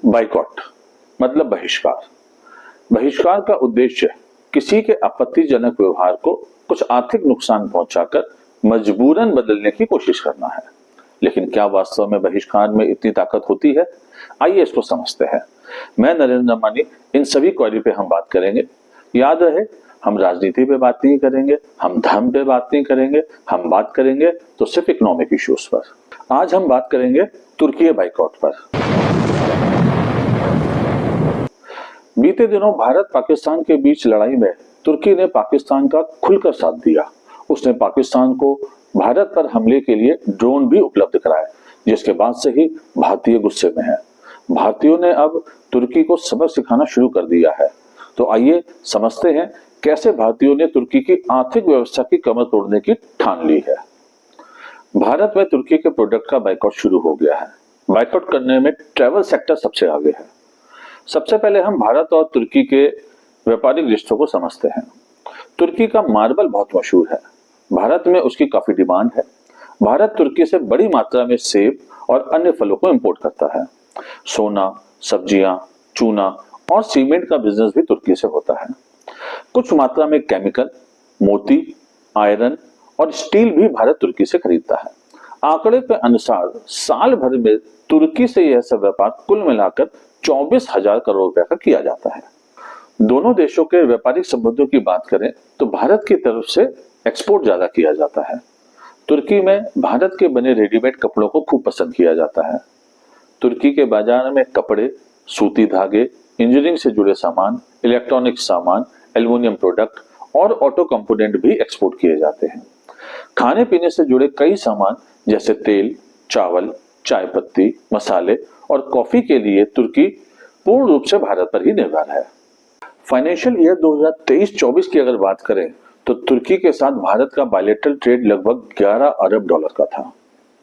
Boycott मतलब बहिष्कार। बहिष्कार का उद्देश्य किसी के आपत्तिजनक व्यवहार को कुछ आर्थिक नुकसान पहुंचाकर मजबूरन बदलने की कोशिश करना है। लेकिन क्या वास्तव में बहिष्कार में इतनी ताकत होती है? आइए इसको समझते हैं। मैं नरेंद्र अम्बानी, इन सभी क्वेरी पे हम बात करेंगे। याद रहे, हम राजनीति पे बात नहीं करेंगे, हम धर्म पे बात नहीं करेंगे, हम बात करेंगे तो सिर्फ इकोनॉमिक इश्यूज पर। आज हम बात करेंगे तुर्की बाइकॉट पर। बीते दिनों भारत पाकिस्तान के बीच लड़ाई में तुर्की ने पाकिस्तान का खुलकर साथ दिया। उसने पाकिस्तान को भारत पर हमले के लिए ड्रोन भी उपलब्ध कराए, जिसके बाद से ही भारतीय गुस्से में है। भारतीयों ने अब तुर्की को सबक सिखाना शुरू कर दिया है। तो आइए समझते हैं कैसे भारतीयों ने तुर्की की आर्थिक व्यवस्था की कमर तोड़ने की ठान ली है। भारत में तुर्की के प्रोडक्ट का बाइकआउट शुरू हो गया है। बाइकआउट करने में ट्रैवल सेक्टर सबसे आगे है। सबसे पहले हम भारत और तुर्की के व्यापारिक रिश्तों को समझते हैं। तुर्की का मार्बल बहुत मशहूर है। भारत में उसकी काफी डिमांड है। भारत तुर्की से बड़ी मात्रा में सेब और अन्य फलों को इंपोर्ट करता है। सोना, सब्जियां, चूना और सीमेंट का बिजनेस भी तुर्की से होता है। कुछ मात्रा में केमिकल, मोती, आयरन और स्टील भी भारत तुर्की से खरीदता है। आंकड़े के अनुसार साल भर में तुर्की से यह सब व्यापार कुल मिलाकर 24,000 करोड़ रुपए का किया जाता है। दोनों देशों के व्यापारिक संबंधों की बात करें तो भारत की तरफ से एक्सपोर्ट ज्यादा किया जाता है। तुर्की में भारत के बने रेडीमेड कपड़ों को खूब पसंद किया जाता है। तुर्की के बाजार में कपड़े, सूती धागे, इंजीनियरिंग से जुड़े सामान, इलेक्ट्रॉनिक सामान, एल्युमिनियम प्रोडक्ट और ऑटो कंपोनेंट भी एक्सपोर्ट किए जाते हैं। खाने पीने से जुड़े कई सामान जैसे तेल, चावल, चाय पत्ती, मसाले और कॉफी के लिए तुर्की पूर्ण रूप से भारत पर ही निर्भर है। फाइनेंशियल ईयर 2023-24 की अगर बात करें तो तुर्की के साथ भारत का बायलैटरल ट्रेड लगभग 11 अरब डॉलर का था,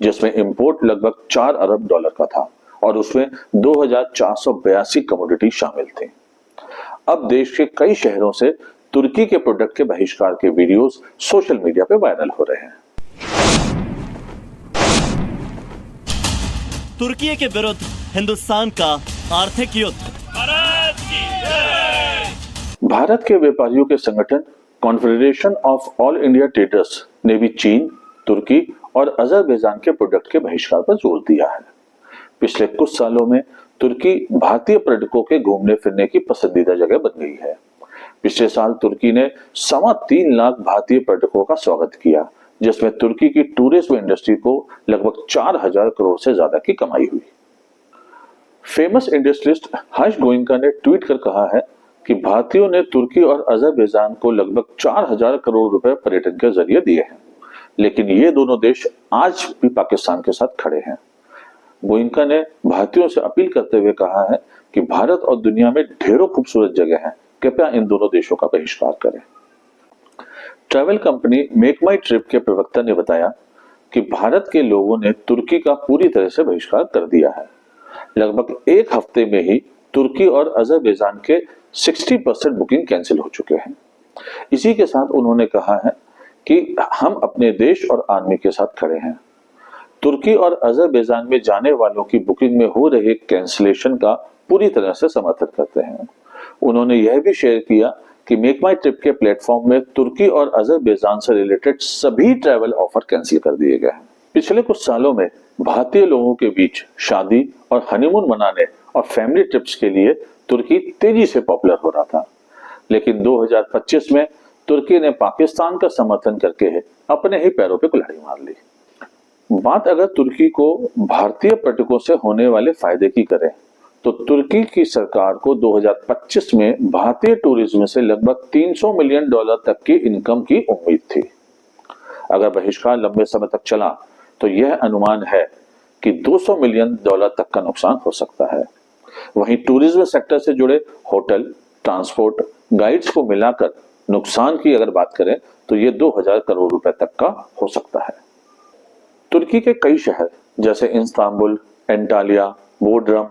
जिसमें इंपोर्ट लगभग 4 अरब डॉलर का था और उसमें 2482 कमोडिटी शामिल थे। अब देश के कई शहरों से तुर्की के प्रोडक्ट के बहिष्कार के वीडियोस सोशल मीडिया पे वायरल हो रहे हैं। तुर्की के विरुद्ध हिंदुस्तान का आर्थिक युद्ध। भारत के व्यापारियों के संगठन confederation of all India traders ने भी चीन, तुर्की और अजरबैजान के प्रोडक्ट के बहिष्कार पर जोर दिया है। पिछले कुछ सालों में तुर्की भारतीय पर्यटकों के घूमने फिरने की पसंदीदा जगह बन गई है। पिछले साल तुर्की ने 3.25 लाख भारतीय पर्यटकों का स्वागत किया, जिसमें तुर्की की टूरिज्म इंडस्ट्री को लगभग 4,000 करोड़ से ज्यादा की कमाई हुई। फेमस इंडस्ट्रियलिस्ट हर्ष गोइंका ने ट्वीट कर कहा है कि भारतीयों ने तुर्की और अजरबैजान को लगभग 4,000 करोड़ रुपए पर्यटन के जरिए दिए हैं, लेकिन ये दोनों देश आज भी पाकिस्तान के साथ खड़े हैं। गोइंका ने भारतीयों से अपील करते हुए कहा है कि भारत और दुनिया में ढेरों खूबसूरत जगह हैं, कृपया इन दोनों देशों का बहिष्कार करें। ट्रैवल कंपनी मेक माई ट्रिप के प्रवक्ता ने बताया कि भारत के लोगों ने तुर्की का पूरी तरह से बहिष्कार कर दिया है। लगभग एक हफ्ते में ही तुर्की और अजरबैजान के 60% बुकिंग कैंसिल हो चुके हैं। इसी के साथ उन्होंने कहा है कि हम अपने देश और आर्मी के साथ खड़े हैं। तुर्की और अजरबैजान में जाने वालों की बुकिंग में हो रहे कैंसिलेशन का पूरी तरह से समर्थन करते हैं। उन्होंने यह भी शेयर किया कि मेक माई ट्रिप के प्लेटफॉर्म में तुर्की और अजरबैजान से रिलेटेड सभी ट्रैवल ऑफर कैंसिल कर दिए गए हैं। पिछले कुछ सालों में भारतीय लोगों के बीच शादी और हनीमून मनाने और फैमिली ट्रिप्स के लिए तुर्की तेजी से पॉपुलर हो रहा था, लेकिन 2025 में तुर्की ने पाकिस्तान का समर्थन करके अपने ही पैरों पे कुल्हाड़ी मार ली। बात अगर तुर्की को भारतीय पर्यटकों से होने वाले फायदे की करें तो तुर्की की सरकार को 2025 में भारतीय टूरिज्म से लगभग $300 मिलियन तक की इनकम की उम्मीद थी। अगर बहिष्कार लंबे समय तक चला तो यह अनुमान है कि $200 मिलियन तक का नुकसान हो सकता है। वहीं टूरिज्म सेक्टर से जुड़े होटल, ट्रांसपोर्ट, गाइड्स को मिलाकर नुकसान की अगर बात करें तो यह 2,000 करोड़ रुपए तक का हो सकता है। तुर्की के कई शहर जैसे इस्तांबुल, एंटालिया, बोड्रम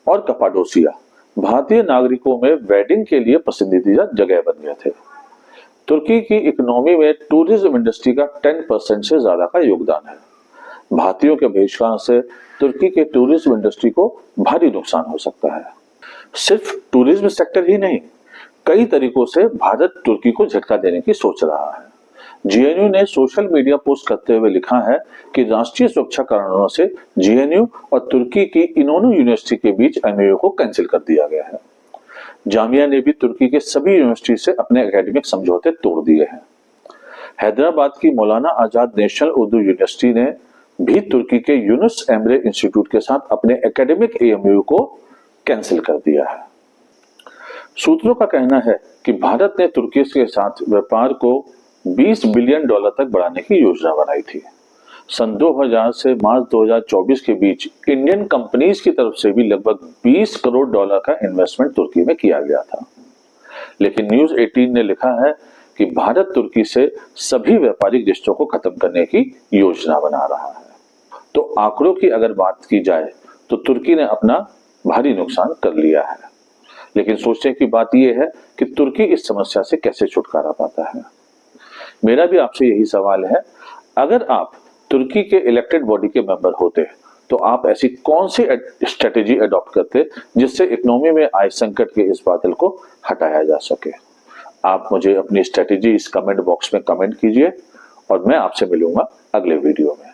और कपाडोसिया भारतीय नागरिकों में वेडिंग के लिए पसंदीदा जगह बन गए थे। तुर्की की इकोनॉमी में टूरिज्म इंडस्ट्री का 10% से ज्यादा का योगदान है। भारतीयों के बहिष्कार से तुर्की के टूरिज्म इंडस्ट्री को भारी नुकसान हो सकता है। सिर्फ टूरिज्म सेक्टर ही नहीं, कई तरीकों से भारत तुर्की को झटका देने की सोच रहा है। जीएनयू ने सोशल मीडिया पोस्ट करते हुए लिखा है कि राष्ट्रीय सुरक्षा कारणों से जीएनयू और तुर्की की इनोनू यूनिवर्सिटी के बीच एमओयू को कैंसिल कर दिया गया है। जामिया ने भी तुर्की के सभी यूनिवर्सिटी से अपने एकेडमिक समझौते तोड़ दिए हैं। हैदराबाद की मौलाना आजाद नेशनल उर्दू यूनिवर्सिटी ने भी तुर्की के यूनुस एमरे इंस्टीट्यूट के साथ अपने एकेडमिक एमओयू को कैंसिल कर दिया है। सूत्रों का कहना है कि भारत ने तुर्की के साथ व्यापार को $20 बिलियन तक बढ़ाने की योजना बनाई थी। सन 2000 से मार्च 2024 के बीच इंडियन कंपनीज की तरफ से भी लगभग $20 करोड़ का इन्वेस्टमेंट तुर्की में किया गया था। लेकिन न्यूज 18 ने लिखा है कि भारत तुर्की से सभी व्यापारिक रिश्तों को खत्म करने की योजना बना रहा है। तो आंकड़ों की अगर बात की जाए तो तुर्की ने अपना भारी नुकसान कर लिया है। लेकिन सोचने की बात यह है कि तुर्की इस समस्या से कैसे छुटकारा पाता है। मेरा भी आपसे यही सवाल है, अगर आप तुर्की के इलेक्टेड बॉडी के मेंबर होते तो आप ऐसी कौन सी स्ट्रेटेजी अडॉप्ट करते जिससे इकोनॉमी में आए संकट के इस बादल को हटाया जा सके। आप मुझे अपनी स्ट्रेटेजी इस कमेंट बॉक्स में कमेंट कीजिए और मैं आपसे मिलूंगा अगले वीडियो में।